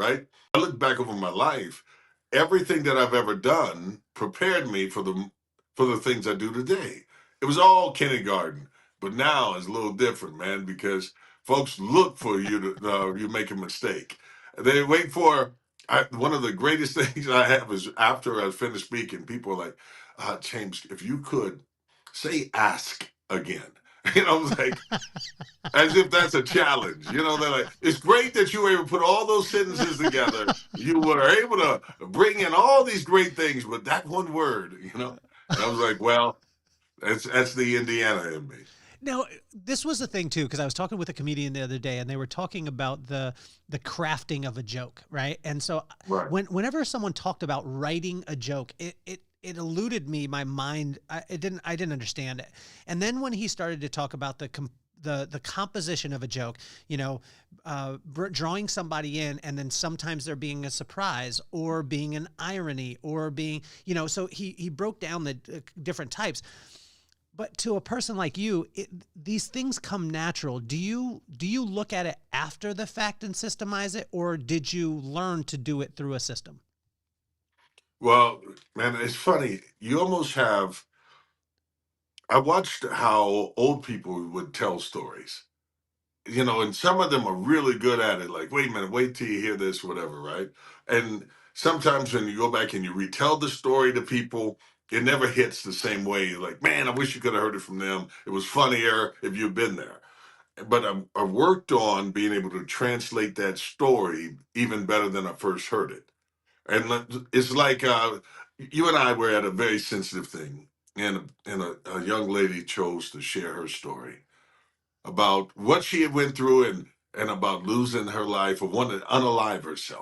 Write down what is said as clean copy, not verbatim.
right? I look back over my life, everything that I've ever done prepared me for the things I do today. It was all kindergarten, but now it's a little different, man, because folks look for you to you make a mistake. They wait for one of the greatest things I have is after I finish speaking, people are like, James, if you could say ask again. I was like, as if that's a challenge. They're like, it's great that you were able to put all those sentences together. You were able to bring in all these great things, but that one word. And I was like, well, that's the Indiana in me. Now, this was a thing too, because I was talking with a comedian the other day, and they were talking about the crafting of a joke, right? And so, Right. whenever someone talked about writing a joke, it eluded me, my mind. I didn't understand it. And then when he started to talk about the composition of a joke, drawing somebody in, and then sometimes there being a surprise or being an irony or being, so he broke down the different types. But to a person like you, these things come natural. Do you look at it after the fact and systemize it, or did you learn to do it through a system? Well, man, it's funny. You almost have. I watched how old people would tell stories. And some of them are really good at it. Like, wait a minute, wait till you hear this, whatever, right? And sometimes when you go back and you retell the story to people, it never hits the same way. You're like, man, I wish you could have heard it from them. It was funnier if you'd been there. But I worked on being able to translate that story even better than I first heard it. And it's like you and I were at a very sensitive thing, and a young lady chose to share her story about what she had went through and about losing her life or wanting to unalive herself.